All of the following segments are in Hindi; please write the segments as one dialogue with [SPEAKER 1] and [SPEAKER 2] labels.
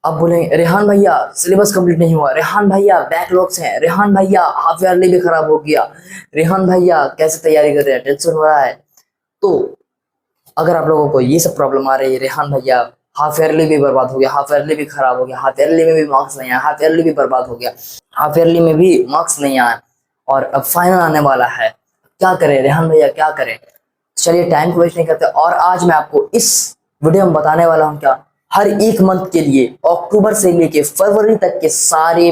[SPEAKER 1] आप बोले रेहान भैया सिलेबस कंप्लीट नहीं हुआ, रेहान भैया बैकलॉग्स हैं, रेहान भैया हाफ ईयरली भी खराब हो गया, रेहान भैया कैसे तैयारी कर रहे हैं, टेंशन हो रहा है। तो अगर आप लोगों को ये सब प्रॉब्लम आ रही है, रेहान भैया हाफ ईयरली भी बर्बाद हो गया, हाफ ईयरली भी खराब हो गया, हाफ ईयरली में भी मार्क्स नहीं आया, हाफ ईयरली भी बर्बाद हो गया, हाफ ईयरली में भी मार्क्स नहीं आया और अब फाइनल आने वाला है, क्या करें रेहान भैया क्या करें। चलिए टाइम को वेस्ट नहीं करते और आज मैं आपको इस वीडियो में बताने वाला हूं क्या, हर एक मंथ के लिए अक्टूबर से लेके फरवरी तक के सारे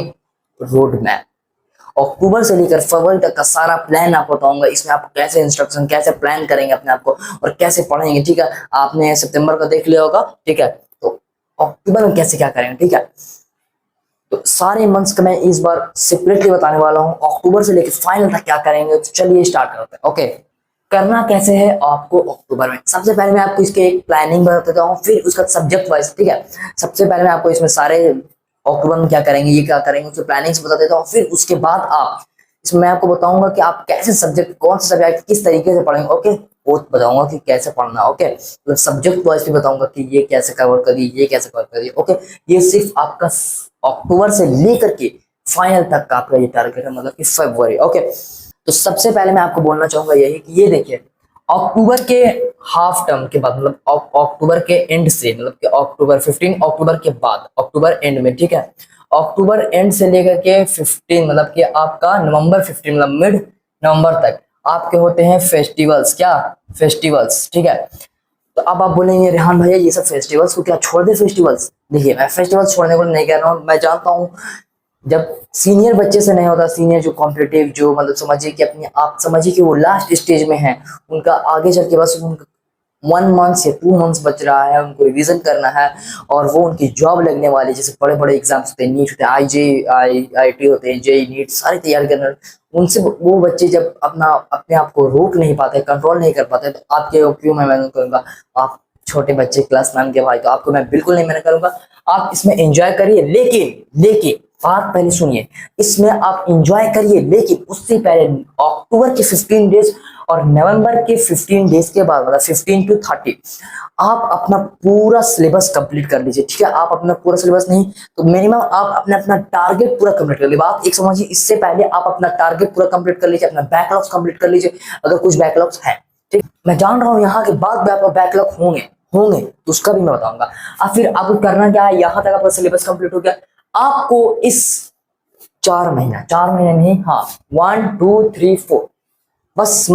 [SPEAKER 1] रोड मैप, अक्टूबर से लेकर फरवरी तक का सारा प्लान आपको बताऊंगा। इसमें आप कैसे इंस्ट्रक्शन कैसे प्लान करेंगे अपने आप को और कैसे पढ़ेंगे, ठीक है। आपने सितंबर का देख लिया होगा, ठीक है, तो अक्टूबर में कैसे क्या करेंगे, ठीक है। तो सारे मंथ्स का मैं इस बार सेपरेटली बताने वाला हूँ, अक्टूबर से लेकर फाइनल तक क्या करेंगे। तो चलिए स्टार्ट करते हैं। ओके, करना कैसे है आपको अक्टूबर में, सबसे पहले मैं आपको इसके एक प्लानिंग बता देता हूँ, फिर उसका सब्जेक्ट वाइज, ठीक है। सबसे पहले मैं आपको इसमें सारे अक्टूबर में क्या करेंगे, ये क्या करेंगे, उसके प्लानिंग बता देता हूँ। फिर उसके बाद आप इसमें मैं आपको बताऊंगा कि आप कैसे सब्जेक्ट, कौन सा सब्जेक्ट किस तरीके से पढ़ेंगे। ओके, वो बताऊंगा कि कैसे पढ़ना। ओके, तो सब्जेक्ट वाइज भी बताऊंगा कि ये कैसे कवर करिए, ये कैसे कवर करिए। ओके, ये सिर्फ आपका अक्टूबर से लेकर के फाइनल तक का आपका ये टारगेट है, मतलब कि फरवरी। ओके, तो सबसे पहले मैं आपको बोलना चाहूंगा यही कि ये देखिए, अक्टूबर के हाफ टर्म के बाद, मतलब अक्टूबर के एंड से, मतलब कि अक्टूबर 15 अक्टूबर के बाद, अक्टूबर एंड में, ठीक है, अक्टूबर एंड से लेकर के 15 मतलब कि आपका नवंबर 15 मतलब मिड नवंबर तक आपके होते हैं फेस्टिवल्स। क्या फेस्टिवल्स, ठीक है। तो अब आप बोलेंगे रेहान भैया ये सब फेस्टिवल्स को क्या छोड़ दे फेस्टिवल्स। देखिए मैं फेस्टिवल्स छोड़ने को नहीं कह रहा हूँ, मैं जानता हूँ जब सीनियर बच्चे से नहीं होता, सीनियर जो कॉम्पिटिटिव, जो मतलब समझिए कि अपने आप समझिए कि वो लास्ट स्टेज में है, उनका आगे चल के बस उनका 1 मंथ या 2 मंथ्स बच रहा है, उनको रिवीजन करना है और वो उनकी जॉब लगने वाली, जैसे बड़े बड़े एग्जाम्स होते हैं, नीट होते हैं, आई होते हैं, जेई नीट सारी तैयारी करना, उनसे वो बच्चे जब अपना अपने आप को रोक नहीं पाते, कंट्रोल नहीं कर पाते, तो आपके क्यों मैं मना करूंगा। आप छोटे बच्चे क्लास 9 के भाई, तो आपको मैं बिल्कुल नहीं मना करूंगा, आप इसमें एंजॉय करिए। लेकिन लेकिन बात पहले सुनिए, इसमें आप एंजॉय करिए लेकिन उससे पहले अक्टूबर के 15 डेज और नवंबर के 15 डेज के बाद, मतलब 15 to 30 आप अपना पूरा सिलेबस कंप्लीट कर लीजिए, ठीक है। आप अपना पूरा सिलेबस नहीं तो मिनिमम आप अपना अपना टारगेट पूरा कंप्लीट कर लीजिए। बात एक समझिए, इससे पहले आप अपना टारगेट पूरा कंप्लीट कर लीजिए, अपना बैकलॉग्स कंप्लीट कर लीजिए अगर कुछ बैकलॉग्स है, ठीक। मैं जान रहा हूँ यहाँ के बाद भी आपका बैकलॉग होंगे होंगे तो उसका भी मैं बताऊंगा। अब फिर आपको करना क्या है, यहाँ तक आपका सिलेबस कंप्लीट हो गया, आपको इस 4 महीना नहीं, हाँ 1 2 3 4, बस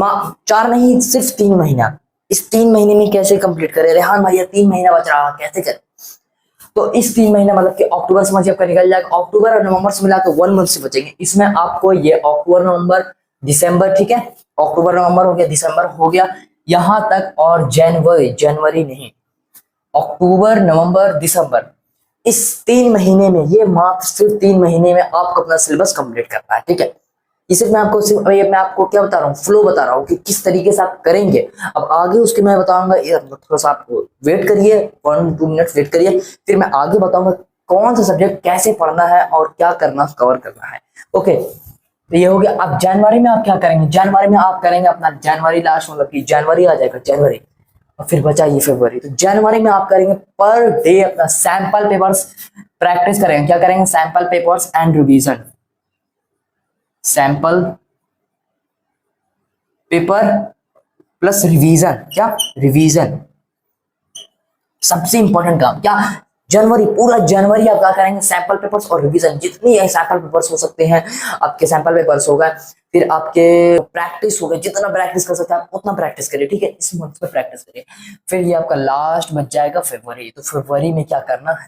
[SPEAKER 1] 4 नहीं सिर्फ 3 महीना, इस 3 महीने में कैसे कंप्लीट करें रेहान भैया, 3 महीना बच रहा कैसे करें। तो इस 3 महीना मतलब कि अक्टूबर समझिए आपका निकल जाएगा, अक्टूबर और नवंबर से मिला के 1 मंथ से बचेंगे। इसमें आपको ये अक्टूबर नवंबर दिसंबर, ठीक है, अक्टूबर नवंबर हो गया, दिसंबर हो गया यहां तक, और जनवरी, जनवरी नहीं, अक्टूबर नवंबर दिसंबर, इस 3 महीने में, ये मात्र सिर्फ 3 महीने में आपको अपना सिलेबस कंप्लीट करना है, ठीक है। ये सिर्फ मैं आपको सिर्फ मैं आपको क्या बता रहा हूँ, फ्लो बता रहा हूँ कि किस तरीके से आप करेंगे। अब आगे उसके मैं बताऊंगा, थोड़ा सा आप वेट करिए, 1 2 मिनट वेट करिए, फिर मैं आगे बताऊंगा कौन सा सब्जेक्ट कैसे पढ़ना है और क्या करना, कवर करना है। ओके, तो ये हो गया। अब जनवरी में आप क्या करेंगे, जनवरी में आप करेंगे अपना जनवरी लास्ट, मतलब कि जनवरी आ जाएगा जनवरी और फिर बचा ये फरवरी। तो जनवरी में आप करेंगे पर डे अपना सैंपल पेपर्स प्रैक्टिस करेंगे। क्या करेंगे, sample papers and revision, sample paper plus revision. क्या रिवीजन, सबसे इंपॉर्टेंट काम क्या, जनवरी, पूरा जनवरी आप क्या करेंगे, सैंपल पेपर्स और रिवीजन, जितनी सैंपल पेपर्स हो सकते हैं आपके सैंपल पेपर्स हो गए, फिर आपके प्रैक्टिस हो गए, जितना प्रैक्टिस कर सकते हैं आप उतना प्रैक्टिस करिए, ठीक है, इस मंथ में प्रैक्टिस करिए। फिर ये आपका लास्ट बच जाएगा फरवरी। तो फरवरी में क्या करना है,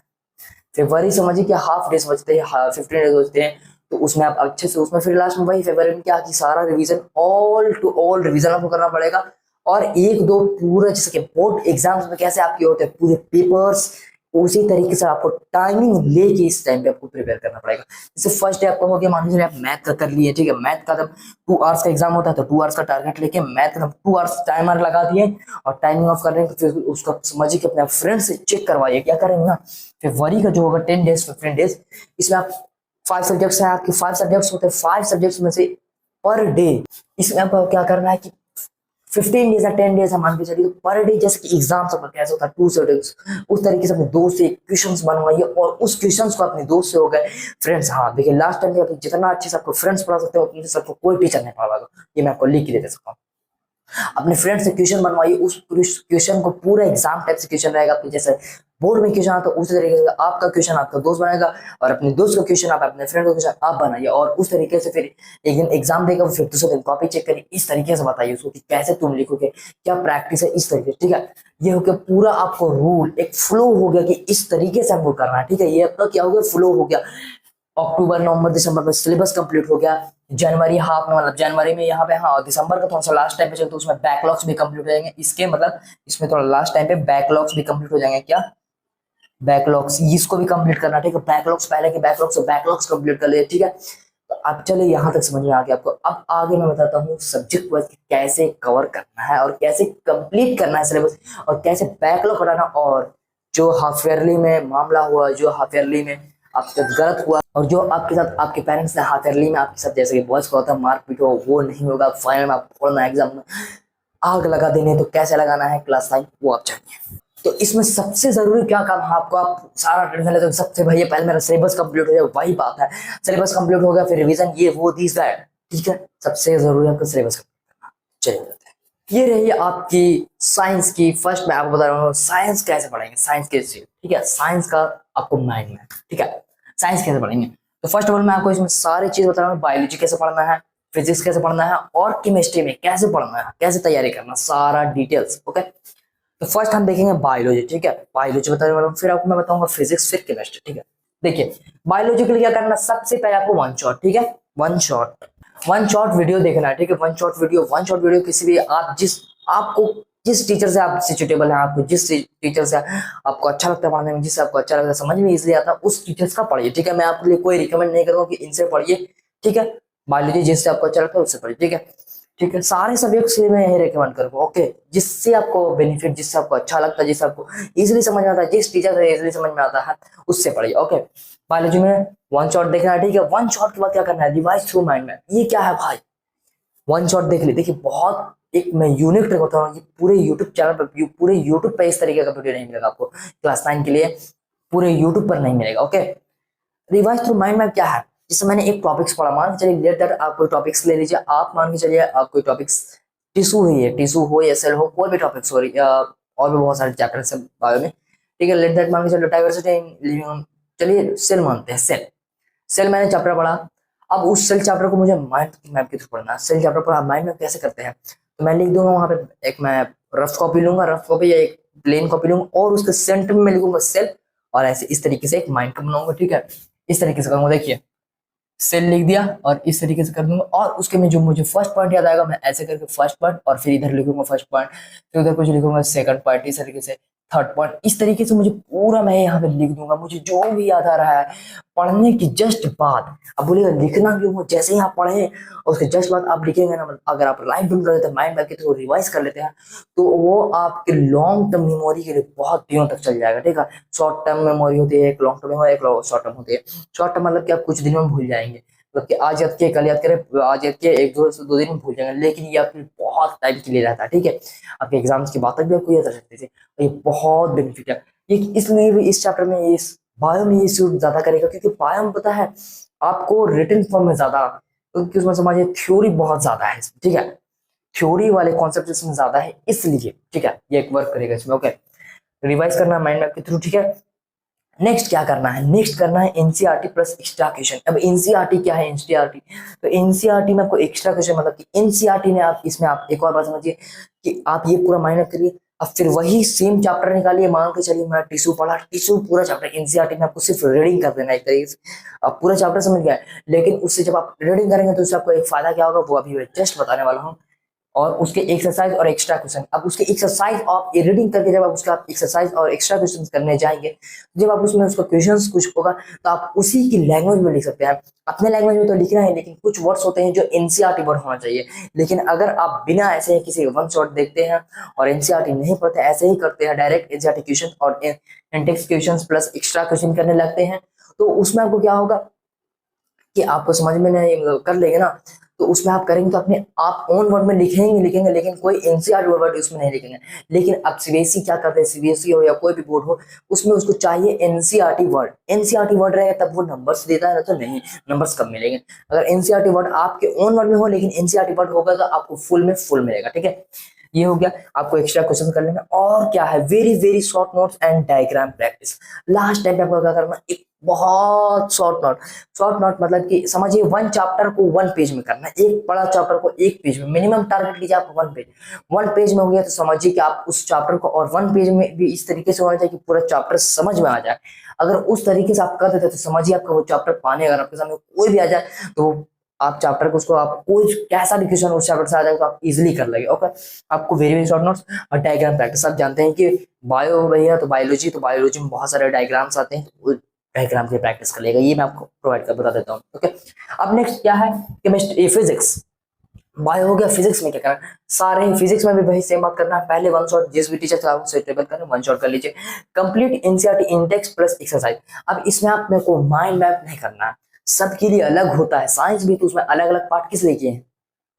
[SPEAKER 1] फरवरी समझिए कि हाफ डेज बचते हैं, 15 डेज बचते हैं, तो उसमें आप अच्छे से, उसमें फिर लास्ट में वही फरवरी में क्या कि सारा revision, all to all revision आपको करना पड़ेगा। और एक दो पूरा, जैसे कि बोर्ड एग्जाम्स में कैसे आपके होते हैं पूरे पेपर्स, उसी तरीके से आपको टाइमिंग लेके इस टाइम पे आपको प्रिपेयर करना पड़ेगा। जैसे फर्स्ट डे आपका हो गया, मान लीजिए आप मैथ का कर लिए, ठीक है, मैथ का जब 2 आवर्स का एग्जाम होता है तो 2 आवर्स का टारगेट लेके मैथ का 2 आवर्स टाइमर लगा दिए और टाइमिंग ऑफ कर रहे हैं, फिर उसका समझिए कि अपने फ्रेंड से चेक करवाइए। क्या करेंगे ना, फरवरी का जो होगा 10 डेज 15 डेज, इसमें आप 5 सब्जेक्ट्स हैं आपके, 5 सब्जेक्ट्स होते हैं, 5 सब्जेक्ट्स में से पर डे इसमें आपको क्या करना है कि 15 डेज या 10 डेज मान के चलिए, तो पर डे जैसे कि एग्जाम सबका कैसे होता है 2 से उस तरीके से अपने दोस्त से क्वेश्चंस बनवाइए और उस क्वेश्चंस को अपने दोस्त से हो गए फ्रेंड्स। हाँ देखिए, लास्ट टाइम पे जितना अच्छे से आपको फ्रेंड्स पढ़ा सकते हो उतने से आपको कोई टीचर नहीं पढ़ा पाएगा, ये मैं आपको लिख के दे सकता हूँ। अपने फ्रेंड से क्वेश्चन बनवाइए, उस क्वेश्चन को पूरा एग्जाम टाइप से क्वेश्चन रहेगा आपके, जैसे बोर्ड में क्वेश्चन आता है उसी तरीके से आपका क्वेश्चन आपका दोस्त बनाएगा और अपने दोस्त का क्वेश्चन आप अपने फ्रेंड का क्वेश्चन आप बनाइए और उस तरीके से फिर एक दिन एग्जाम देगा, फिर दूसरे दिन कॉपी चेक करिए। इस तरीके से बताइए उसको कि कैसे तुम लिखोगे, क्या प्रैक्टिस है, इस तरीके से। ठीक है, ये हो गया पूरा आपको रूल, एक फ्लो हो गया कि इस तरीके से हमको करना है। ठीक है, ये आपका क्या हो गया, फ्लो हो गया। अक्टूबर नवंबर दिसंबर में सिलेबस कंप्लीट हो गया। जनवरी हाफ में, मतलब जनवरी में यहाँ पे, हाँ दिसंबर का थोड़ा सा लास्ट टाइम पे चलते, तो उसमें बैकलॉग्स भी कंप्लीट हो जाएंगे। इसके मतलब इसमें थोड़ा लास्ट टाइम पे बैकलॉग्स भी कंप्लीट हो जाएंगे। क्या बैकलॉग्स, इसको भी कंप्लीट करना। ठीक है, बैकलॉग्स पहले के बैकलॉग्स कंप्लीट कर लिए। ठीक है, तो अब चलिए यहाँ तक समझ में आ गया आपको। अब आगे मैं बताता हूँ सब्जेक्ट वाइज कैसे कवर करना है और कैसे कंप्लीट करना है सिलेबस और कैसे बैकलॉग कराना। और जो हाफ ईयरली में मामला हुआ, जो हाफ ईयरली में आपके साथ गलत हुआ और जो आपके साथ आपके पेरेंट्स ने हाफ ईयरली में आपके साथ, जैसे कि बॉयज का होता है मारपीट हो, वो नहीं होगा। फाइनल में आप पढ़ना एग्जाम में आग लगा देने, तो कैसे लगाना है क्लास टाइम वो आप जानिए। तो इसमें सबसे जरूरी क्या काम है आपको, आप सारा टेंशन लेते हो सबसे भैया पहले मेरा सिलेबस कंप्लीट हो जाए, वही बात है। सिलेबस कंप्लीट हो गया, फिर रिवीजन, ये वो दिस दैट। ठीक है, सबसे जरूरी आपका सिलेबस कंप्लीट करना। चलिए बताते हैं, ये रही आपकी साइंस की। फर्स्ट मैं आपको बता रहा हूँ साइंस कैसे पढ़ेंगे, साइंस के। ठीक है, साइंस का आपको माइंड में, ठीक है, साइंस कैसे पढ़ेंगे। तो फर्स्ट ऑफ ऑल मैं आपको इसमें सारी चीज बता रहा हूँ, बायोलॉजी कैसे पढ़ना है, फिजिक्स कैसे पढ़ना है और केमिस्ट्री में कैसे पढ़ना है, कैसे तैयारी करना, सारा डिटेल्स। ओके, तो फर्स्ट हम देखेंगे बायोलॉजी। ठीक है, बायोलॉजी बताने वाला हूं, फिर आपको मैं बताऊंगा फिजिक्स, फिर केमिस्ट्री। ठीक है, देखिए बायोलॉजी के लिए क्या करना, सबसे पहले आपको वन शॉट। ठीक है, वन शॉट वीडियो देखना है। ठीक है, वन शॉट वीडियो किसी भी आप आपको जिस टीचर से आप सिचुएटेबल है, आपको जिस टीचर से आपको अच्छा लगता है पढ़ने में, जिससे आपको अच्छा लगता है, समझ में इजीली आता है, उस टीचर्स का पढ़िए। ठीक है, मैं आपके लिए कोई रिकमेंड नहीं करूंगा कि इनसे पढ़िए। ठीक है, बायोलॉजी जिससे आपको अच्छा लगता है उससे पढ़िए। ठीक है, ठीक है, सारे सब्जेक्ट से मैं यही रिकमेंड करूंगा। ओके, जिससे आपको बेनिफिट, जिससे आपको अच्छा लगता है, जिससे आपको इजीली समझ में आता है, जिस टीचर से इजीली समझ में आता है उससे पढ़िए। ओके, बायोलॉजी में वन शॉट देखना है। ठीक है, वन शॉट के बाद क्या करना है, रिवाइज थ्रू माइंड मैप। ये क्या है भाई, वन शॉट देख ली। देखिए बहुत एक मैं यूनिक ट्रिक होता हूँ, ये पूरे यूट्यूब चैनल पर, पूरे यूट्यूब पे इस तरीके का वीडियो नहीं मिलेगा आपको क्लास 9 के लिए, पूरे यूट्यूब पर नहीं मिलेगा। Okay, revise through mind map क्या है, जिससे मैंने एक टॉपिक्स पढ़ा, मान के चलिए लेट दैट आप कोई टॉपिक्स ले लीजिए, आप मान के चलिए आप कोई टॉपिक्स टिश्यू ही है, टिश्यू हो या सेल हो, कोई भी टॉपिक्स हो रही और भी बहुत सारे चैप्टर्स हैं बायो में। ठीक है, लेट दैट मान के चलिए डाइवर्सिटी इन लिविंग, चलिए सेल मानते हैं, सेल। सेल मैंने चैप्टर पढ़ा, अब उस सेल चैप्टर को मुझे माइंड मैप के थ्रू पढ़ना है। सेल चैप्टर पढ़ा, माइंड मैप कैसे करते हैं, तो मैं लिख दूंगा वहां पे, एक मैं रफ कॉपी लूंगा, रफ कॉपी या एक प्लेन कॉपी लूंगा और उसके सेंटर में लिखूंगा सेल, और ऐसे इस तरीके से एक माइंड का बनाऊंगा। ठीक है, इस तरीके से करूंगा, देखिए सेल लिख दिया और इस तरीके से कर दूंगा, और उसके में जो मुझे फर्स्ट पॉइंट याद आएगा मैं ऐसे करके फर्स्ट पॉइंट, और फिर इधर लिखूंगा फर्स्ट पॉइंट, फिर उधर कुछ लिखूंगा सेकंड पॉइंट, इस तरीके से थर्ड पॉइंट, इस तरीके से मुझे पूरा मैं यहाँ पे लिख दूंगा, मुझे जो भी याद आ रहा है पढ़ने की जस्ट बाद। अब बोलिएगा लिखना क्यों हो, जैसे ही आप पढ़े और उसके जस्ट बाद आप लिखेंगे ना, अगर आप लाइव कर लेते हैं माइंड मैप के थ्रू रिवाइज कर लेते हैं, तो वो आपके लॉन्ग टर्म मेमोरी के लिए बहुत दिनों तक चल जाएगा। ठीक है, शॉर्ट टर्म मेमोरी होती है, एक लॉन्ग टर्म मेमोरी, एक शॉर्ट टर्म होती है। शॉर्ट टर्म मतलब कि आप कुछ दिनों में भूल जाएंगे, मतलब कि आज याद किए कल याद करें, आज याद किए एक दो दिन में भूल जाएंगे, लेकिन ये आपके बहुत टाइम के लिए रहता है। ठीक है, आपके एग्जाम्स की बात तक भी आपको याद रख सकते थे, ये बहुत बेनिफिट है। ये इसलिए भी इस चैप्टर में, इस बायो में ये सूट ज्यादा करेगा, क्योंकि बायो में पता है आपको रिटन फॉर्म में ज्यादा, क्योंकि उसमें समझिए थ्योरी बहुत ज्यादा है। ठीक है, थ्योरी वाले कॉन्सेप्ट इसमें ज्यादा है इसलिए। ठीक है, ये एक वर्क करेगा इसमें। ओके, रिवाइज करना माइंड मैप के थ्रू। ठीक है, नेक्स्ट क्या करना है, नेक्स्ट करना है एनसीईआरटी प्लस एक्स्ट्रा क्वेश्चन। अब एनसीईआरटी क्या है, एनसीईआरटी, तो एनसीईआरटी में आपको एक्स्ट्रा क्वेश्चन, मतलब कि एनसीईआरटी में आप, इसमें आप एक और बात समझिए कि आप ये पूरा माइंड करिए, अब फिर वही सेम चैप्टर निकालिए। मान के चलिए मैं टिश्यू पढ़ा, टिश्यू पूरा चैप्टर एनसीईआरटी में आपको सिर्फ रीडिंग कर देना, एक तरीके से आप पूरा चैप्टर समझ गए, लेकिन उससे जब आप रीडिंग करेंगे तो उससे आपको एक फायदा क्या होगा, वो अभी मैं जस्ट बताने वाला हूँ। और उसके एक्सरसाइज और एक्स्ट्रा क्वेश्चन, अब उसके एक्सरसाइज आप रीडिंग करके जब आप उसका एक्सरसाइज और एक्स्ट्रा क्वेश्चन करने जाएंगे, जब आप उसमें उसका क्वेश्चंस कुछ होगा तो आप उसी की लैंग्वेज में लिख सकते हैं। अपने लैंग्वेज में तो लिखना है, लेकिन कुछ वर्ड्स होते हैं जो एनसीईआरटी वर्ड होना चाहिए। लेकिन अगर आप बिना ऐसे ही किसी वन शॉट देखते हैं और एनसीईआरटी नहीं पढ़ते, ऐसे ही करते हैं डायरेक्ट एनसीईआरटी क्वेश्चन और Intex question plus extra question करने लगते हैं, तो उसमें आपको क्या होगा कि आपको समझ में नहीं कर लेंगे ना, तो उसमें आप करेंगे तो अपने आप ओन वर्ड में लिखेंगे, लेकिन कोई एनसीईआरटी वर्ड उसमें नहीं लिखेंगे। लेकिन अब सीबीएसई क्या करते हैं, सीबीएसई हो या कोई भी बोर्ड हो, उसमें उसको चाहिए एनसीईआरटी वर्ड रहेगा तब वो नंबर्स देता है, ना तो नहीं, नंबर्स कम मिलेंगे। अगर एनसीईआरटी वर्ड आपके ओन वर्ड में हो लेकिन एनसीईआरटी वर्ड होगा तो आपको फुल में फुल मिलेगा, ठीक है। ये हो गया, आपको एक्स्ट्रा क्वेश्चन कर लेना। और क्या है, very very short notes and diagram practice. Last time पे आपको क्या करना, एक बहुत शॉर्ट नोट मतलब कि समझिए वन चैप्टर को वन पेज में करना, एक बड़ा चैप्टर को एक पेज में, मिनिमम टारगेट लीजिए आप वन पेज में हो गया तो समझिए कि आप उस चैप्टर को और वन पेज में भी इस तरीके से होना चाहिए कि पूरा चैप्टर समझ में आ जाए। अगर उस तरीके से आप कर देते तो समझिए आपका वो चैप्टर पाने, अगर आपके सामने कोई भी आ जाए तो आप चैप्टर को उसको आप कोई कैसा भी क्वेश्चन उस चैप्टर से आ जाएगा तो आप इजीली कर लेंगे। ओके, आपको वेरी वेरी शॉर्ट नोट्स और डायग्राम प्रैक्टिस। आप जानते हैं कि बायो भैया तो बायोलॉजी में बहुत सारे डायग्राम्स आते हैं, तो डायग्राम की प्रैक्टिस कर लेगा, ये मैं आपको प्रोवाइड कर बता देता हूँ। ओके, अब नेक्स्ट क्या है, केमिस्ट्री, फिजिक्स। बायो हो गया, फिजिक्स में क्या करना, सारे फिजिक्स में भी वही सेम बात करना है। पहले वन शॉट जिस भी टीचर से आप टेबल करें वन शॉट कर लीजिए, complete NCERT index plus exercise. अब इसमें आप मेरे को माइंड मैप नहीं करना है, सबके लिए अलग होता है। साइंस भी तो उसमें अलग अलग पार्ट किस लिए किए हैं,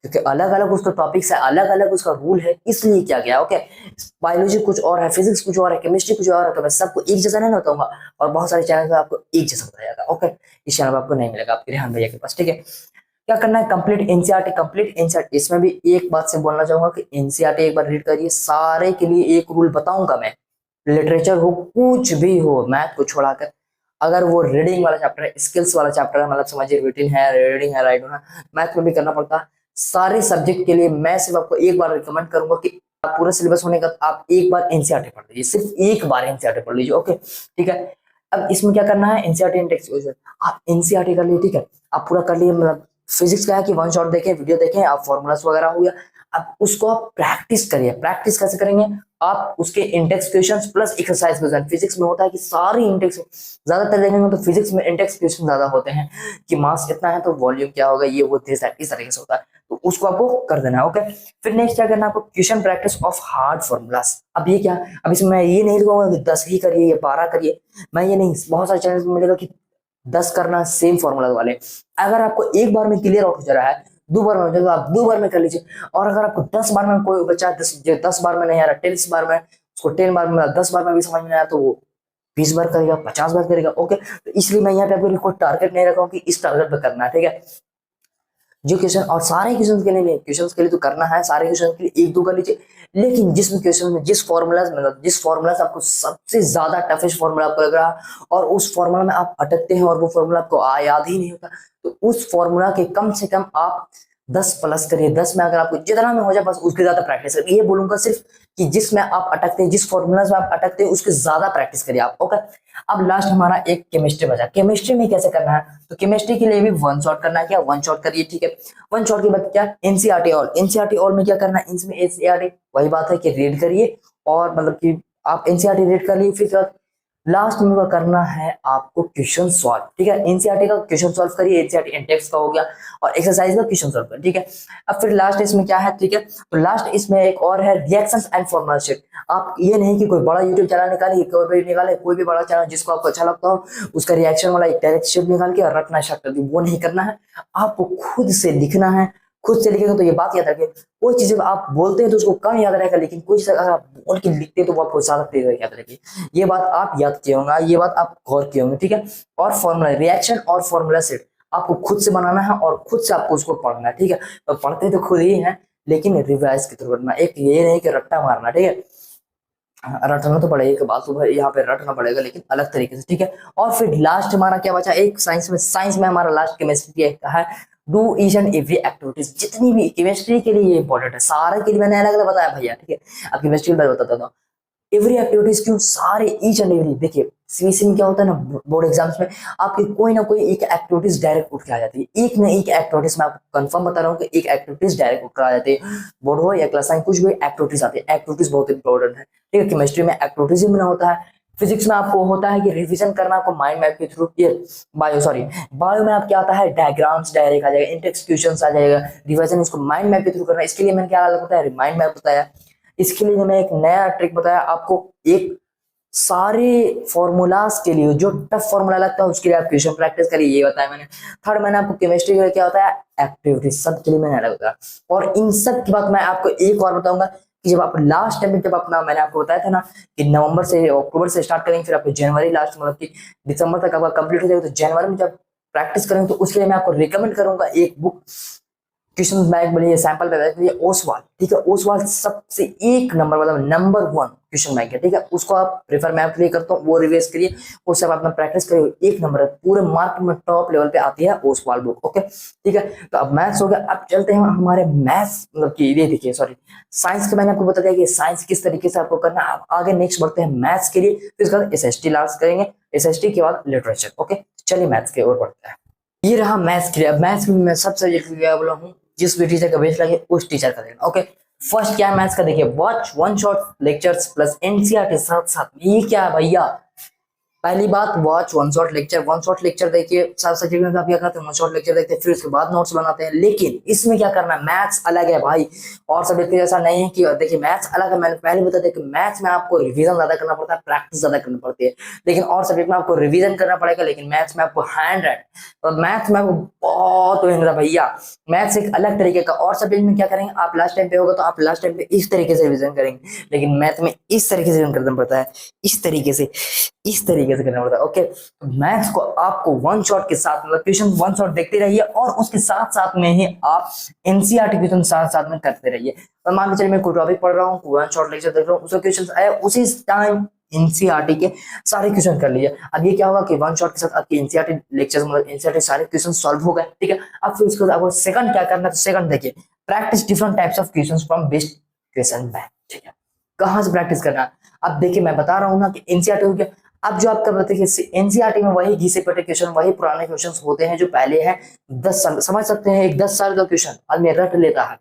[SPEAKER 1] क्योंकि अलग अलग उसका टॉपिक्स है, अलग अलग उसका रूल है, इसलिए क्या गया। ओके, बायोलॉजी कुछ और है, फिजिक्स कुछ और है, केमिस्ट्री कुछ और है, तो मैं सबको एक जैसा नहीं बताऊंगा और बहुत सारे चैनल पे आपको एक जैसा बताया जाएगा। ओके, इस चैनल पर आपको नहीं मिलेगा, आपके रेहान भैया के पास, ठीक है। क्या करना है, कंप्लीट एनसीईआरटी। इसमें भी एक बात से बोलना चाहूंगा कि एनसीईआरटी एक बार रीड करिए, सारे के लिए एक रूल बताऊंगा मैं, लिटरेचर हो कुछ भी हो मैथ को छोड़ाकर। अगर वो रीडिंग वाला चैप्टर है, स्किल्स वाला चैप्टर है, मतलब समझिए रीडिंग है, रीडिंग है, राइटिंग है, मैथ में भी करना पड़ता है। सारे सब्जेक्ट के लिए मैं सिर्फ आपको एक बार रिकमेंड करूंगा कि आप पूरा सिलेबस होने का आप एक बार एनसीईआरटी पढ़ लीजिए, सिर्फ एक बार एनसीईआरटी पढ़ लीजिए। ओके, ठीक है। अब इसमें क्या करना है, एनसीईआरटी इंडेक्स, आप एनसीईआरटी कर लिए, ठीक है, आप पूरा कर लिए। मतलब फिजिक्स का है कि वन शॉट देखें, वीडियो देखें, आप फॉर्मूलास वगैरह हो गया। अब उसको आप प्रैक्टिस करिए। प्रैक्टिस कैसे करेंगे, आप उसके index questions plus exercise question. Physics में होता है कि सारी इंडेक्स, ज्यादातर देखेंगे तो फिजिक्स में इंडेक्स क्वेश्चन ज्यादा होते हैं कि मास कितना है तो वॉल्यूम क्या होगा, ये वो इस तरीके से होता है, तो उसको आपको कर देना है। ओके, फिर नेक्स्ट क्या करना है आपको, question practice of hard formulas. अब ये क्या, अब इसमें मैं ये नहीं लिखूंगा कि 10 ही करिए या 12 करिए, मैं ये नहीं, बहुत सारे चैनल में मिलेगा कि 10 करना सेम फॉर्मूला वाले। अगर आपको एक बार में क्लियर आउट हो जा रहा है, दो बार में हो जाएगा, आप दो बार में कर लीजिए। और अगर आपको 10 बार में कोई बच्चा 10 बार में नहीं आ रहा, 10 बार में, उसको 10 बार में 10 बार में भी समझ में नहीं आया तो वो 20 बार करेगा, 50 बार करेगा। ओके, तो इसलिए मैं यहाँ पे आपको कोई टारगेट नहीं रखा हूँ कि इस टारगेट पे करना है, ठीक है। जो क्वेश्चन, और सारे क्वेश्चन के लिए नहीं, क्वेश्चन के लिए तो करना है, सारे क्वेश्चन के लिए एक दो कर लीजिए, लेकिन जिसमें क्वेश्चन में जिस फॉर्मूला मतलब जिस फॉर्मूला से आपको सबसे ज्यादा टफेस्ट फॉर्मूला आपको लग रहा और उस फॉर्मूला में आप अटकते हैं और वो फॉर्मूला आपको याद ही नहीं होता, तो उस फॉर्मूला के कम से कम आप 10 प्लस करिए। 10 में अगर आपको जितना में हो जाए बस उसके ज्यादा प्रैक्टिस करिए। ये बोलूंगा सिर्फ कि जिसमें आप अटकते हैं, जिस फॉर्मूला में आप अटकते हैं उसके ज्यादा प्रैक्टिस करिए आप। ओके, अब लास्ट हमारा एक केमिस्ट्री बचा। केमिस्ट्री में कैसे करना है, तो केमिस्ट्री के लिए भी वन शॉट करना है, क्या वन शॉट करिए, ठीक है। वन शॉट के बाद क्या, एनसीईआरटी ऑल में क्या करना है, इसमें एनसीईआरटी वही बात है कि रीड करिए और मतलब कि आप एनसीईआरटी रीड कर लिए, फिर लास्ट में करना है आपको क्वेश्चन सॉल्व, ठीक है। एनसीईआरटी का क्वेश्चन सॉल्व करिए, एनसीईआरटी इंडेक्स का हो गया और एक्सरसाइज का क्वेश्चन सॉल्व करिए, ठीक है। अब फिर लास्ट इसमें क्या है, ठीक है, तो लास्ट इसमें एक और है रिएक्शंस एंड फॉर्मूला शीट। आप ये नहीं कि कोई बड़ा यूट्यूब चैनल निकाले, कोई भी बड़ा चैनल जिसको आपको अच्छा लगता हो उसका रिएक्शन वाला एक डायरेक्ट शीट निकाल के रखना स्टार्ट कर दी, वो नहीं करना है। आपको खुद से लिखना है, खुद से लिखेगा तो ये बात याद रखिए, कोई चीज आप बोलते हैं तो उसको कम याद रहेगा, लेकिन कोई चीज अगर आप बोल के लिखते हैं तो वो आपको ज्यादा तेज याद रहेगी। ये बात आप याद किए होंगे, ये बात आप गौर किए होंगे, ठीक है। और फॉर्मूला रिएक्शन और फॉर्मूला सेट आपको खुद से बनाना है और खुद से आपको उसको पढ़ना है, ठीक है। तो पढ़ते तो खुद ही है लेकिन रिवाइज के थ्रू करना, एक ये नहीं कि रट्टा मारना, ठीक है। रटना तो पड़ेगा, बात तो यहाँ पे रटना पड़ेगा लेकिन अलग तरीके से, ठीक है। और फिर लास्ट हमारा क्या बचा, एक साइंस में हमारा लास्ट केमिस्ट्री है, do each and every activities. जितनी भी केमिस्ट्री के लिए इंपॉर्टेंट है, सारे के लिए मैंने अलग अलग बताया भैया, ठीक है। अब केमिस्ट्री में बताता था एवरी एक्टिविटीज क्यों, सारे ईच एंड एवरी। देखिए सीबीएसई में क्या होता है ना, बोर्ड एग्जाम्स में आपकी कोई ना कोई एक एक्टिविटीज डायरेक्ट उठ के आ जाती है, एक ना एक एक्टिविटीज, मैं आपको कंफर्म बता रहा हूँ कि एक एक्टिविटीज डायरेक्ट उठ कर आ जाती है। बोर्ड हो या क्लास साइंस कुछ भी एक्टिविटीज आती है, एक्टिविटीज बहुत इंपॉर्टेंट है, ठीक है। केमिस्ट्री में एक्टिविटीज में होता है, फिजिक्स में आपको होता है कि रिवीजन करना आपको माइंड मैप के थ्रू। ये बायो में आप क्या आता है, डायग्राम्स डायरेक्ट आ जाएगा, इंटेक्स क्वेश्चंस आ जाएगा, रिवीजन इसको माइंड मैप के थ्रू करना। इसके लिए मैंने क्या अलग बताया, माइंड मैप बताया। इसके लिए मैं एक नया ट्रिक बताया आपको, एक सारे फॉर्मूलाज के लिए जो टफ फॉर्मूला लगता है उसके लिए आप क्वेश्चन प्रैक्टिस करिए, ये बताया मैंने। थर्ड मैंने आपको केमिस्ट्री का क्या होता है, एक्टिविटी, सब के लिए मैंने अलग बताया। और इन सब के बाद मैं आपको एक और बताऊंगा कि जब आप लास्ट टाइम जब अपना, मैंने आपको बताया था ना कि नवंबर से अक्टूबर से स्टार्ट करेंगे, फिर आपको जनवरी लास्ट मतलब कि दिसंबर तक आपका कंप्लीट हो जाएगा, तो जनवरी में जब प्रैक्टिस करेंगे तो उसके लिए मैं आपको रिकमेंड करूंगा एक बुक, क्वेश्चन बैंक बनिए, सैंपल बैंक बनिए, ओसवाल, ठीक है। ओसवाल सबसे एक नंबर मतलब नंबर 1 क्वेश्चन बैंक है, ठीक है। उसको आप प्रेफर मैं आपके लिए करता हूँ, वो रिवाइज करिए, उससे आप अपना प्रैक्टिस करिए, एक नंबर है पूरे मार्केट में टॉप लेवल पे आती है ओसवाल बुक, ओके ठीक है। तो अब मैथ्स हो गया, अब चलते हैं हमारे मैथ्स मतलब कि ये देखिए सॉरी साइंस के, मैंने आपको बता दिया कि साइंस किस तरीके से आपको करना है। आगे नेक्स्ट बढ़ते हैं मैथ्स के लिए, फिर उसके बाद एसएसटी लास्ट करेंगे, एसएसटी के बाद लिटरेचर, ओके। चलिए मैथ्स की ओर बढ़ते हैं। ये रहा मैथ्स के लिए। अब मैथ्स में मैं सब सब्जेक्ट क्या बोला हूँ, जिस भी टीचर का बेस्ट लगे उस टीचर का देना, ओके। फर्स्ट क्या है मैथ्स का, देखिए watch one shot lectures plus NCERT साथ साथ में। ये क्या है भैया, पहली बात वॉच वन शॉट लेक्चर देखिए, सब सब्जेक्ट में आप क्या करते हैं, वन शॉट लेक्चर देखते हैं, फिर उसके बाद नोट्स बनाते हैं। लेकिन इसमें क्या करना है, मैथ्स अलग है भाई, और सब्जेक्ट जैसा नहीं है कि देखिए मैथ्स अलग है। मैंने पहले बता दिया कि मैथ्स में आपको रिवीजन ज्यादा करना पड़ता है, प्रैक्टिस ज्यादा करनी पड़ती है। लेकिन और सब्जेक्ट में आपको रिवीजन करना पड़ेगा, लेकिन मैथ्स में आपको हैंड राइट, और मैथ्स में आपको बहुत मेहनत भैया। मैथ्स एक अलग तरीके का, और सब्जेक्ट में क्या करेंगे आप, लास्ट टाइम पे होगा तो आप लास्ट टाइम पे इस तरीके से रिवीजन करेंगे, लेकिन मैथ में इस तरीके से रिवीजन करना पड़ता है, इस तरीके से करना पड़ता है, ओके। मैथ्स को आपको वन शॉट के साथ मतलब क्वेश्चन वन शॉट देखते रहिए, और उसके साथ साथ में ही आप एनसीईआरटी क्वेश्चन साथ साथ में करते रहिए। और मान के चलिए मैं कोई टॉपिक पढ़ रहा हूँ, वन शॉट लेक्चर देख रहा हूँ, उसका क्वेश्चन आया उसी टाइम एनसीईआरटी के सारे क्वेश्चन कर लीजिए। अब ये क्या होगा कि वन शॉट के साथ आपके एनसीईआरटी लेक्चर मतलब एनसीईआरटी सारे क्वेश्चन सॉल्व हो गए, ठीक है। अब फिर उसके बाद आपको सेकंड क्या करना है, तो सेकंड देखिए practice different types of questions from best question bank, ठीक है। कहां से प्रैक्टिस करना है, अब देखिए मैं बता रहा हूं ना कि एनसीईआरटी हो गया। अब जो आपका बताइए एनसीईआरटी में वही घिसे पिटे क्वेश्चन, वही पुराने क्वेश्चन होते हैं जो पहले हैं 10 साल, समझ सकते हैं, एक 10 साल का क्वेश्चन आदमी रट लेता है।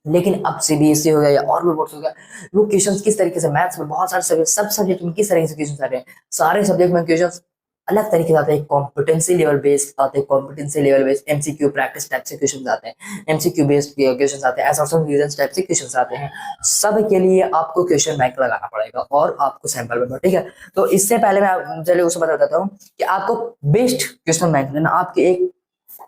[SPEAKER 1] लेकिन अब सीबीएसई हो गया या और भी बोर्ड हो गया, वो क्वेश्चंस किस तरीके से, मैथ्स में बहुत सारे सब्जेक्ट, सब सब्जेक्ट में किस तरीके से क्वेश्चन आ रहे हैं, सारे सब्जेक्ट में क्वेश्चंस अलग तरीके से आते हैं, कॉम्पिटेंसी लेवल बेस्ड आते हैं, competency level based MCQ practice type से क्वेश्चन आते हैं, एमसीक्यू बेस्ड क्वेश्चन आते हैं, असर्शन रीजंस टाइप से क्वेश्चन आते हैं। सब के लिए आपको क्वेश्चन बैंक लगाना पड़ेगा और आपको सैंपल पेपर, ठीक है। तो इससे पहले मैं चलिए उसको बता देता हूँ कि आपको बेस्ट क्वेश्चन बैंक लेना, आपके एक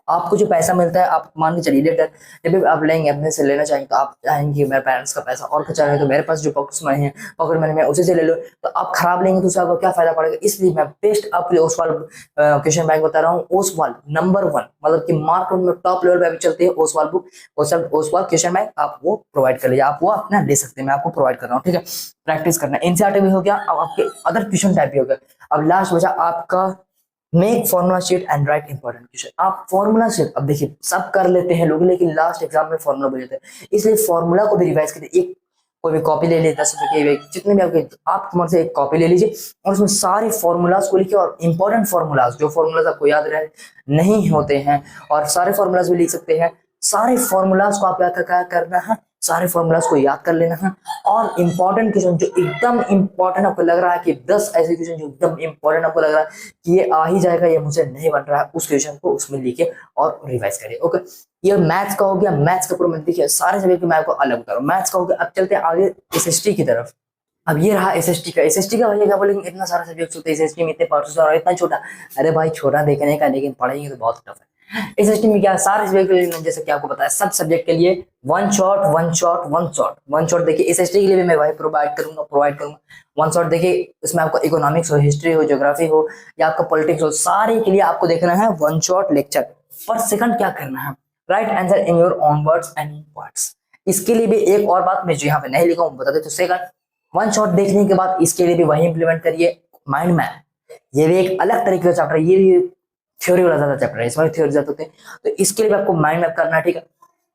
[SPEAKER 1] आपको जो पैसा मिलता है, आप मान के चलिए लेटर जब भी आप लेंगे अपने से लेना चाहेंगे, तो आप चाहेंगे मेरे पेरेंट्स का पैसा और खर्चा है तो मेरे पास जो पॉकेट मनी है, पॉकेट मनी में उसी से ले लो, तो आप खराब लेंगे तो उससे आपको क्या फायदा पड़ेगा। इसलिए मैं बेस्ट आपके लिए ओसवाल क्वेश्चन बैंक बता रहा हूँ, ओसवाल नंबर 1 मतलब कि मार्केट में टॉप लेवल पे अभी चलती है Oswal book, Oswal question bank, आप वो प्रोवाइड कर लीजिए, आप वो अपना ले सकते हैं, मैं आपको प्रोवाइड कर रहा हूँ, ठीक है। प्रैक्टिस करना, एनसीईआरटी भी हो गया, अब आपके अदर क्वेश्चन टाइप भी हो गया। अब लास्ट बचा आपका make formula sheet and right important question. आप फॉर्मूला शीट अब देखिए सब कर लेते हैं लोग, लेकिन लास्ट एग्जाम में फॉर्मूला भूल जाते हैं, इसलिए फॉर्मूला को भी रिवाइज करिए। एक कोई भी कॉपी ले लीजिए, 10 रुपए की, जितने भी आपके मन से एक कॉपी ले लीजिए और उसमें सारे फॉर्मूलाज को लिखिए, और इंपॉर्टेंट फॉर्मूलाज जो फॉर्मूलाज आपको याद रहे नहीं होते हैं, और सारे फॉर्मूलाज भी लिख सकते हैं, सारे फॉर्मूलाज को आप क्या करना है, सारे फॉर्मूलाज को याद कर लेना है। और इंपॉर्टेंट क्वेश्चन जो एकदम इंपॉर्टेंट आपको लग रहा है कि 10 ऐसे क्वेश्चन जो एकदम इंपॉर्टेंट आपको लग रहा है कि ये आ ही जाएगा, ये मुझे नहीं बन रहा है, उस क्वेश्चन को उसमें लिखे और रिवाइज करिए, ओके। ये मैथ्स का हो गया, मैथ्स का पूरा देखिए सारे सब्जेक्ट मैं आपको अलग बता रहा हूँ, मैथ्स का हो गया। अब चलते हैं आगे एसएसटी की तरफ। अब ये रहा एसएसटी का। एसएसटी का भैया क्या बोलेंगे, इतना सारा सब्जेक्ट होते हैं एसएसटी में, इतने पार्ट्स और इतना छोटा, अरे भाई छोटा देखने का, लेकिन पढ़ेंगे तो बहुत टफ है। एसएसटी में क्या सारे सब्जेक्ट के लिए, जैसे कि आपको पता है सब सब्जेक्ट के लिए one shot one shot one shot one shot देखिए, एसएसटी के लिए भी मैं वही प्रोवाइड करूंगा वन शॉट देखिए। इसमें आपको इकोनॉमिक्स हो, हिस्ट्री हो, ज्योग्राफी हो, या आपका पॉलिटिक्स हो, सारे के लिए आपको देखना है वन शॉट लेक्चर। पर सेकंड क्या करना है, right answer in your own words and words. इसके लिए भी एक और बात मैं जो यहाँ पे नहीं लिखा हूँ बता दे, तो सेकंड वन शॉट देखने के बाद इसके लिए भी वही इंप्लीमेंट करिए, माइंड मैप। ये भी एक अलग तरीके का चैप्टर, ये भी थ्योरी वाला ज्यादा चैप्टर है, इसमें थ्योरी ज्यादा होते हैं, तो इसके लिए भी आपको माइंड मैप करना है, ठीक है।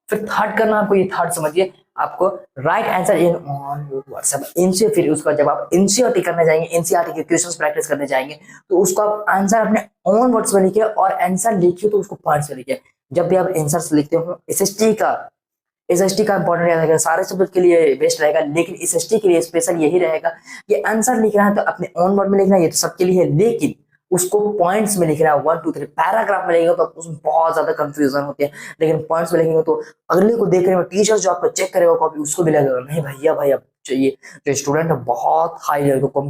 [SPEAKER 1] फिर थर्ड करना आपको, ये थर्ड समझिए, आपको right answer in on WhatsApp इनसे। फिर उसका जब आप एनसीईआरटी करने जाएंगे, एनसीईआरटी के क्वेश्चंस प्रैक्टिस करने जाएंगे, तो उसको आप आंसर अपने ओन वर्ड्स में लिखिए, और आंसर लिखिए तो उसको पॉइंट्स में लिखिए। जब भी आप आंसर लिखते हो, एसएसटी का इंपॉर्टेंट रहेगा, सारे सब्जेक्ट के लिए बेस्ट रहेगा, लेकिन एसएसटी के लिए स्पेशल यही रहेगा कि आंसर लिखना है तो अपने ओन वर्ड में लिखना है, ये तो सबके लिए है, लेकिन उसको पॉइंट्स में लिखना है, 1 2 3। पैराग्राफ में लिखेंगे तो उसमें बहुत ज्यादा कंफ्यूजन होती है, लेकिन पॉइंट्स में लिखेंगे तो अगले को देखने में टीचर जो आपको चेक करेगा कॉपी, उसको भी लगेगा नहीं भैया भाई अब चाहिए। जो स्टूडेंट है बहुत हाई लेवल का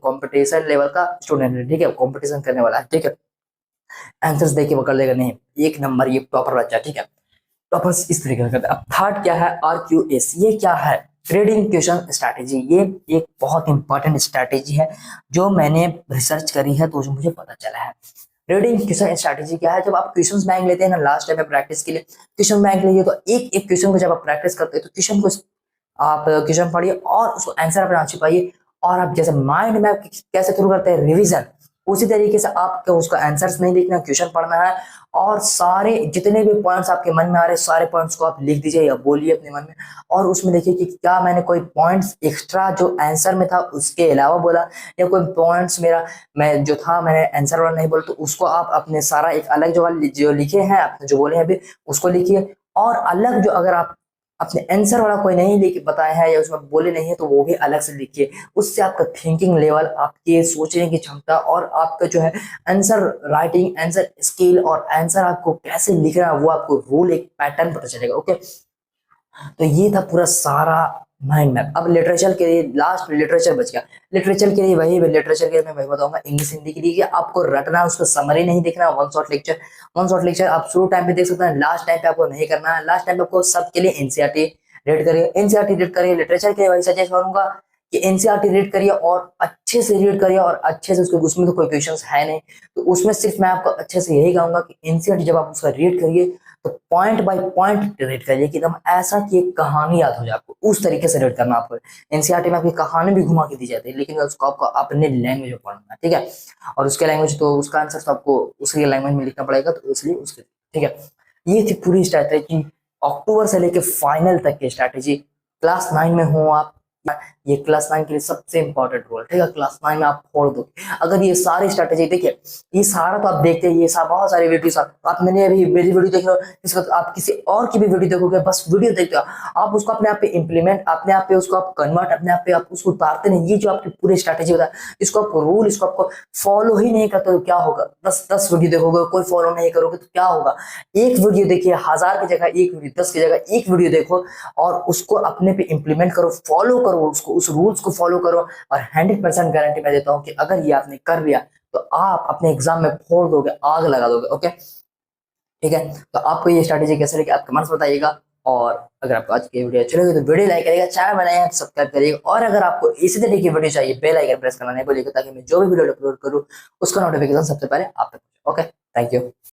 [SPEAKER 1] कंपटीशन लेवल का स्टूडेंट है, ठीक है, कंपटीशन करने वाला है, ठीक है, आंसर्स देके वो कर लेगा नहीं, एक नंबर ये टॉपर बच्चा, ठीक है। टॉपर्स इस तरीके से करते हैं। अब थर्ड क्या है, RQS, ये क्या है, रीडिंग क्वेश्चन स्ट्रैटेजी। ये एक बहुत इंपॉर्टेंट स्ट्रैटेजी है जो मैंने रिसर्च करी है तो मुझे पता चला है। रीडिंग क्वेश्चन स्ट्रैटेजी क्या है, जब आप क्वेश्चन बैंक लेते हैं ना लास्ट टाइम में प्रैक्टिस के लिए, क्वेश्चन बैंक लीजिए तो एक एक क्वेश्चन को जब आप प्रैक्टिस करते हैं तो क्वेश्चन को आप क्वेश्चन पढ़िए और उसको आंसर अपना छिपाइए, और आप जैसे माइंड में आप कैसे थ्रू करते हैं रिवीजन, उसी तरीके से आपको उसका आंसर्स नहीं लिखना, क्वेश्चन पढ़ना है, और सारे जितने भी पॉइंट्स आपके मन में आ रहे सारे पॉइंट्स को आप लिख दीजिए या बोलिए अपने मन में, और उसमें देखिए कि क्या मैंने कोई पॉइंट्स एक्स्ट्रा जो आंसर में था उसके अलावा बोला, या कोई पॉइंट्स मेरा मैं जो था मैंने आंसर वाला नहीं बोला, तो उसको आप अपने सारा एक अलग जो लिखे हैं आपने जो बोले हैं अभी उसको लिखिए, और अलग जो अगर आप अपने आंसर वाला कोई नहीं लेके बताया है या उसमें बोले नहीं है तो वो भी अलग से लिखिए। उससे आपका थिंकिंग लेवल, आपके सोचने की क्षमता और आपका जो है आंसर राइटिंग, आंसर स्किल और आंसर आपको कैसे लिखना है वो आपको रूल एक पैटर्न पता चलेगा। ओके, तो ये था पूरा सारा माइंड मैप। अब लिटरेचर के लिए लास्ट लिटरेचर बच गया। लिटरेचर के लिए वही लिटरेचर के लिए मैं वही बताऊंगा, इंग्लिश हिंदी के लिए कि आपको रटना, उसका समरी नहीं देखना, वन शॉट लेक्चर आप शुरू टाइम पे देख सकते हैं, लास्ट टाइम पे आपको नहीं करना है। लास्ट टाइम पे आपको सबके लिए एनसीईआरटी रीड करिए, एनसीईआरटी रीड करिए। लिटरेचर के लिए वही सजेस्ट करूंगा कि एनसीईआरटी रीड करिए और अच्छे से रीड करिए और अच्छे से उसमें तो कोई क्वेश्चंस है नहीं, तो उसमें सिर्फ मैं आपको अच्छे से यही कहूंगा कि एनसीईआरटी जब आप उसका रीड करिए तो पॉइंट बाय पॉइंट रीड करिए कि एकदम ऐसा कि एक कहानी याद हो जाए आपको, उस तरीके से रीड करना आपको। एनसीईआरटी में आपकी कहानी भी घुमा के दी जाती है लेकिन उसको आपको अपने लैंग्वेज में पढ़ना है, ठीक है, और उसके लैंग्वेज तो उसका आंसर तो आपको उसके लैंग्वेज में लिखना पड़ेगा, तो इसलिए उसके, ठीक है। ये थी पूरी स्ट्रैटेजी, अक्टूबर से लेके फाइनल तक की स्ट्रैटेजी। क्लास 9 में हो आप, ये क्लास 9 के लिए सबसे इंपॉर्टेंट रोल, ठीक है, क्लास 9 में आप फोड़ दो अगर ये सारी स्ट्रैटेजी। देखिए ये सारा तो आप देखते हैं, ये बहुत सारी वीडियोस आप मैंने अभी मेरी वीडियो देख रहे हो, इस वक्त आप किसी और की भी वीडियो देखोगे, बस वीडियो देखते हो आप, उसको अपने आप पे इंप्लीमेंट, अपने आप पे उसको आप कन्वर्ट, अपने आप पे आप उसको उतारते नहीं। ये जो आपकी पूरी स्ट्रैटेजी होता है, इसको आप रूल, इसको आपको फॉलो ही नहीं करते तो क्या होगा, 10 वीडियो देखोगे कोई फॉलो नहीं करोगे तो क्या होगा। एक वीडियो देखिए, 1000 की जगह एक वीडियो, 10 की जगह एक वीडियो देखो और उसको अपने पे इंप्लीमेंट करो, फॉलो करो उसको, उस रूल्स को फॉलो करो, और 100% गारंटी मैं देता हूं कि अगर ये आपने कर लिया तो आप अपने एग्जाम में फोड़ दोगे, आग लगा दोगे। ओके, ठीक है, तो आपको ये स्ट्रैटेजी कैसे लगी आप कमेंट्स बताइएगा, और अगर आपको आज की वीडियो अच्छी लगी तो वीडियो लाइक करिएगा, चैनल बनाइएगा तो सब्सक्राइब करिएगा, और अगर आपको इसी तरीके की वीडियो चाहिए बेल आइकन प्रेस करना नहीं भूलिएगा ताकि मैं जो भी वीडियो अपलोड करूँ उसका नोटिफिकेशन सबसे पहले आप तक। Okay, thank you.